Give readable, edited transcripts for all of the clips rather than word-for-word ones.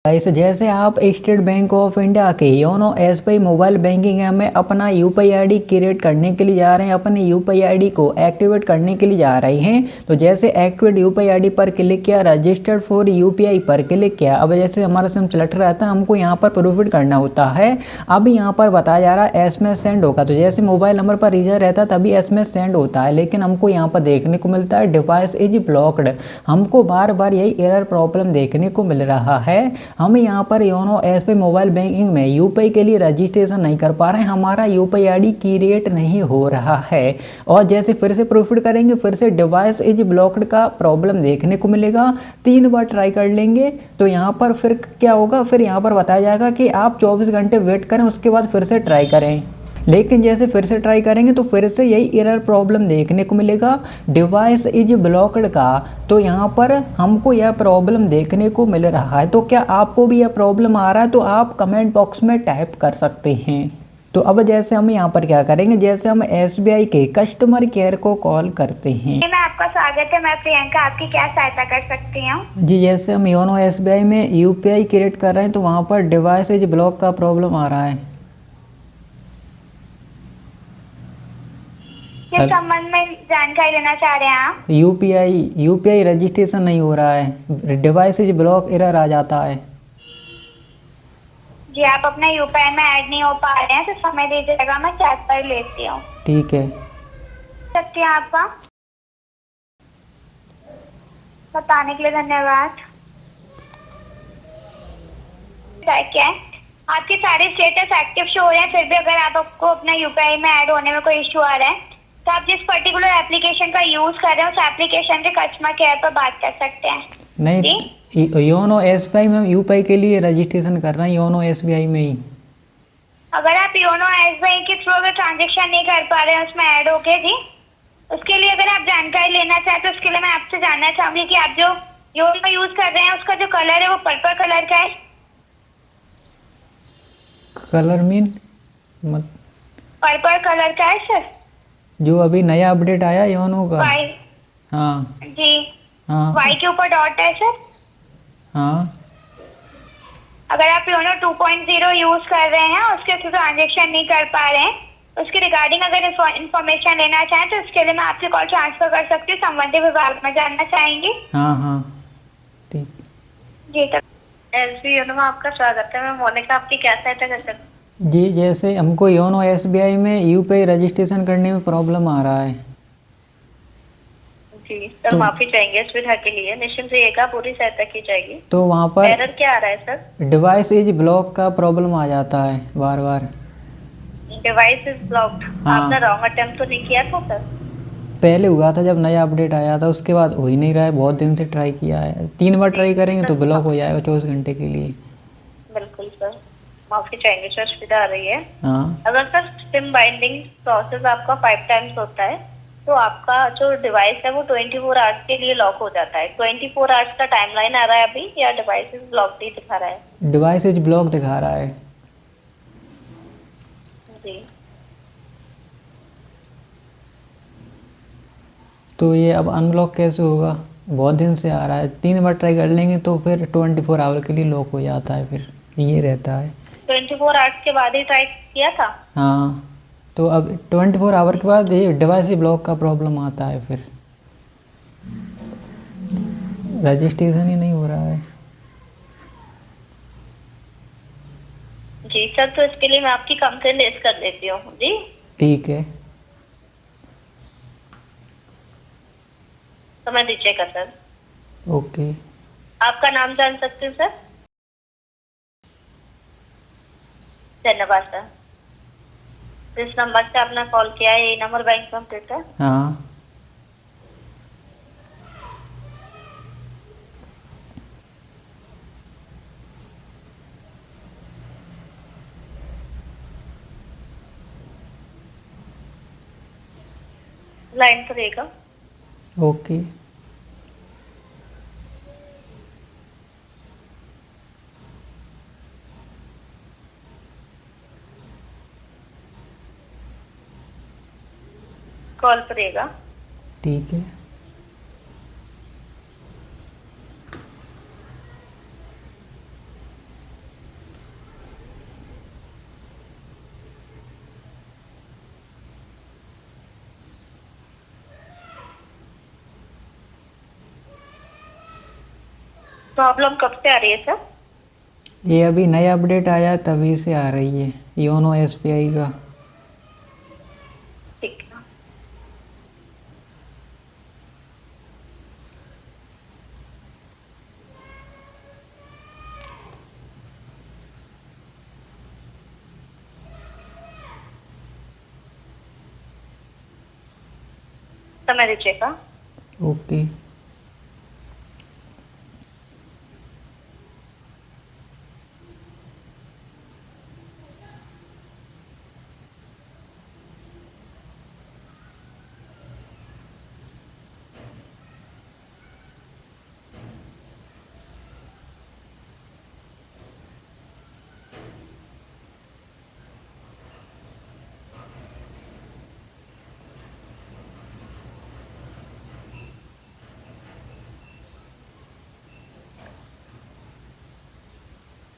Guys, जैसे आप state bank of India के YONO SBI mobile banking app में अपना यूपीआई आईडी क्रिएट करने के लिए जा रहे हैं, अपने यूपीआई आईडी को एक्टिवेट करने के लिए जा रहे हैं। तो जैसे एक्टिवेट यूपीआई आईडी पर क्लिक किया, रजिस्टर्ड फॉर यूपीआई पर क्लिक किया। अब जैसे हमारा सिम सेलेक्ट रहता है, हमको यहाँ पर प्रोसीड करना होता है। अब यहाँ पर बताया जा रहा है एसएमएस सेंड होगा। तो जैसे मोबाइल नंबर पर रिचार्ज रहता है तभी एसएमएस सेंड होता है, लेकिन हमको यहाँ पर देखने को मिलता है डिवाइस इज ब्लॉक्ड। हमको बार बार यही एरर प्रॉब्लम देखने को मिल रहा है। हम यहाँ पर योनो एसबीआई मोबाइल बैंकिंग में यूपीआई के लिए रजिस्ट्रेशन नहीं कर पा रहे हैं, हमारा यूपीआई आईडी क्रिएट नहीं हो रहा है। और जैसे फिर से प्रोसीड करेंगे, फिर से डिवाइस इज ब्लॉक्ड का प्रॉब्लम देखने को मिलेगा। 3 बार ट्राई कर लेंगे तो यहाँ पर फिर क्या होगा, फिर यहाँ पर बताया जाएगा कि आप 24 घंटे वेट करें, उसके बाद फिर से ट्राई करें। लेकिन जैसे फिर से ट्राई करेंगे तो फिर से यही एरर प्रॉब्लम देखने को मिलेगा, डिवाइस इज ब्लॉक्ड का। तो यहाँ पर हमको यह प्रॉब्लम देखने को मिल रहा है। तो क्या आपको भी यह प्रॉब्लम आ रहा है तो आप कमेंट बॉक्स में टाइप कर सकते हैं। तो अब जैसे हम यहाँ पर क्या करेंगे, जैसे हम एसबीआई के कस्टमर केयर को कॉल करते हैं। मैं आपका स्वागत है, मैं प्रियंका, आपकी क्या सहायता कर सकती हूँ? जी, जैसे हम योनो एसबीआई में यूपीआई क्रिएट कर रहे हैं तो वहाँ पर डिवाइस इज ब्लॉक का प्रॉब्लम आ रहा है। किस संबंध में जानकारी लेना चाह रहे हैं आप? यूपीआई रजिस्ट्रेशन नहीं हो रहा है, डिवाइस इज ब्लॉक एरर आ जाता है। जी, आप अपने यूपीआई में ऐड नहीं हो पा रहे हैं तो समय दीजिएगा, मैं चेक कर लेती हूँ। ठीक है। सकती है आपका बताने के लिए धन्यवाद। क्या आपके सारे स्टेटस एक्टिव शो हो रहे हैं, फिर भी अगर आपको अपना यूपीआई में ऐड होने में कोई इश्यू आ रहा है तो आप जिस पर्टिकुलर एप्लीकेशन का यूज कर रहे हैं उस एप्लीकेशन के कस्टमर केयर पर बात कर सकते हैं। नहीं, योनो एसबीआई में यूपीआई के लिए रजिस्ट्रेशन कर रहे हैं, योनो एसबीआई में ही। अगर आप योनो एसबीआई के थ्रू अगर ट्रांजेक्शन नहीं कर पा रहे हैं उसमें ऐड होके जी, उसके लिए अगर आप जानकारी लेना चाहते हैं तो उसके लिए मैं आपसे जानना चाहूंगी कि आप जो योनो यूज कर रहे हैं उसका जो कलर है वो पर्पल कलर का है। कलर मीन पर्पल कलर का है सर, जो अभी नया अपडेट आया योनो का। वाई। हाँ जी, हाँ वाई के ऊपर डॉट है सर। हाँ। अगर आप योनो 2.0 यूज कर रहे हैं उसके थ्रू ट्रांजेक्शन नहीं कर पा रहे हैं, उसके रिगार्डिंग अगर इन्फॉर्मेशन लेना चाहें तो उसके लिए मैं आपकी कॉल ट्रांसफर कर सकती हूँ, संबंधित विभाग में जानना चाहेंगे? हाँ हाँ ठीक। जी, तो एसबी योनो में आपका स्वागत है, मैं मोनिका, आपकी क्या सहायता कर सकती हूँ? जी, जैसे हमको योनो एसबीआई में यूपीआई रजिस्ट्रेशन करने में प्रॉब्लम आ रहा है। जी सर, माफी चाहेंगे सुविधा के लिए, निश्चिंत रहिएगा, पूरी सहायता की जाएगी। तो वहाँ पर एरर क्या आ रहा है सर? डिवाइस इज ब्लॉक का प्रॉब्लम आ जाता है बार बार। Device is blocked. हाँ। आपने रॉन्ग अटेम्प्ट तो नहीं किया था सर? पहले हुआ था जब नया अपडेट आया था, उसके बाद हो ही नहीं रहा है, बहुत दिन से ट्राई किया है। 3 बार ट्राई करेंगे तो ब्लॉक हो जाएगा 24 घंटे के लिए। बिल्कुल सर, माफी चाहेंगे सर, सुविधा आ रही है। हाँ। अगर सर सिम बाइंडिंग प्रोसेस आपका 5 टाइम्स होता है तो आपका जो डिवाइस है वो 24 आवर्स के लिए लॉक हो जाता है। 24 आवर्स का टाइमलाइन आ रहा है अभी, या डिवाइस इज ब्लॉक्ड ही दिखा रहा है? डिवाइस इज ब्लॉक दिखा रहा है। जी, तो ये अब अनलॉक कैसे होगा? बहुत दिन से आ रहा है, 3 बार ट्राई कर लेंगे तो फिर 24 आवर के लिए लॉक हो जाता है, फिर ये रहता है। 24 आवर्स के बाद ही ट्राई किया था? हाँ, तो अब 24 आवर के बाद ये डिवाइस ही ब्लॉक का प्रॉब्लम आता है, फिर रजिस्ट्रेशन ही नहीं हो रहा है। जी सर, तो इसके लिए मैं आपकी कंप्लेन रेज कर देती हूँ। जी ठीक है। समय दीजिएगा सर। ओके। आपका नाम जान सकती हूँ सर? धन्यवाद सर। जिस नंबर से आपने कॉल किया है ये नंबर बैंक में अपडेट है? हाँ। लाइन पर रहेगा। ओके। कॉल पर रहेगा। ठीक है। प्रॉब्लम कब से आ रही है सर? ये अभी नया अपडेट आया तभी से आ रही है, योनो एसबीआई का। ठीक है। समय दीजिएगा। ओके।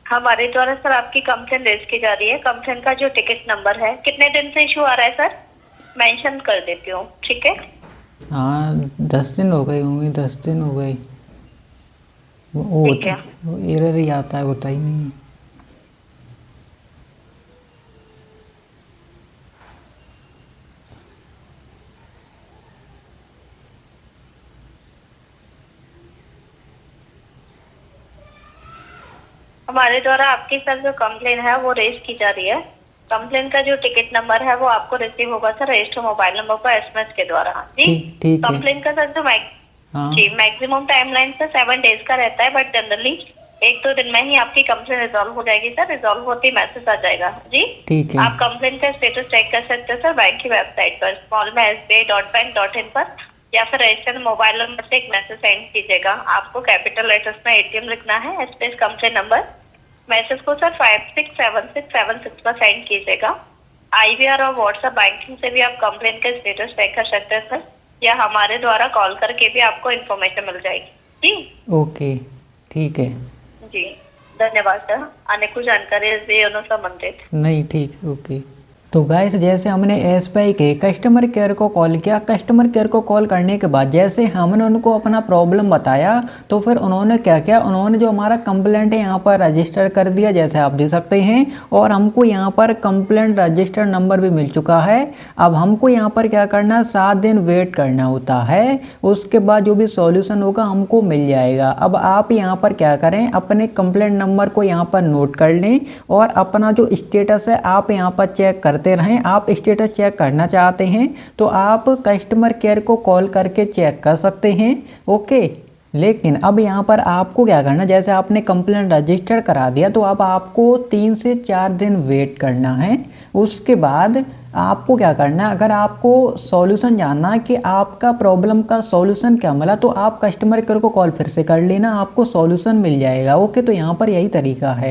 हमारे द्वारा सर आपकी कंप्लेन रेज की जा रही है। कंप्लेन का जो टिकट नंबर है, कितने दिन से इशू आ रहा है सर? मेंशन कर देती हूँ, ठीक है? हाँ 10 दिन हो गए होंगे, 10 दिन हो गए। ठीक है। वो एरर ही आता है, होता ही नहीं है। हमारे द्वारा आपकी सर जो कंप्लेन है वो रेज की जा रही है। कंप्लेन का जो टिकट नंबर है वो आपको रिसीव होगा सर रजिस्टर मोबाइल नंबर पर एसएमएस के द्वारा। जी ठीक है। कंप्लेन का सर जो हाँ जी मैक्सिमम टाइमलाइन सर 7 डेज का रहता है, बट जनरली 1-2 दिन में ही आपकी कंप्लेन रिजॉल्व हो जाएगी सर। रिजॉल्व होते ही मैसेज आ जाएगा। जी ठीक है। आप कंप्लेन का स्टेटस चेक कर सकते हैं सर बैंक की वेबसाइट पर स्मॉल में sbi.bank.in पर, या फिर रजिस्टर्ड मोबाइल नंबर से एक मैसेज सेंड कीजिएगा। आपको कैपिटल लेटर्स में एटीएम लिखना है, स्पेस कंप्लेन नंबर। मैसेज को सर 567676 पर सेंड कीजिएगा। आईवीआर और व्हाट्सएप बैंकिंग से भी आप कंप्लेन का स्टेटस चेक कर सकते हैं सर, या हमारे द्वारा कॉल करके भी आपको इन्फॉर्मेशन मिल जाएगी। जी ओके ठीक है। जी धन्यवाद सर। अन्य कुछ जानकारी योनो संबंधित? नहीं ठीक, ओके। तो गाइस जैसे हमने एसबीआई के कस्टमर केयर को कॉल किया, कस्टमर केयर को कॉल करने के बाद जैसे हमने उनको अपना प्रॉब्लम बताया, तो फिर उन्होंने क्या किया, उन्होंने जो हमारा कंप्लेंट है यहाँ पर रजिस्टर कर दिया, जैसे आप देख सकते हैं। और हमको यहाँ पर कंप्लेंट रजिस्टर नंबर भी मिल चुका है। अब हमको यहाँ पर क्या करना है, 7 दिन वेट करना होता है। उसके बाद जो भी सॉल्यूशन होगा हमको मिल जाएगा। अब आप यहाँ पर क्या करें, अपने कंप्लेंट नंबर को यहाँ पर नोट कर लें और अपना जो स्टेटस है आप यहाँ पर चेक करते रहें। आप स्टेटस चेक करना चाहते हैं तो आप कस्टमर केयर को कॉल करके चेक कर सकते हैं। ओके, लेकिन अब यहाँ पर आपको क्या करना, जैसे आपने कंप्लेंट रजिस्टर करा दिया तो अब आपको 3 से 4 दिन वेट करना है। उसके बाद आपको क्या करना है, अगर आपको सॉल्यूशन जानना है कि आपका प्रॉब्लम का सॉल्यूशन क्या मिला, तो आप कस्टमर केयर को कॉल फिर से कर लेना, आपको सॉल्यूशन मिल जाएगा। ओके, तो यहाँ पर यही तरीका है।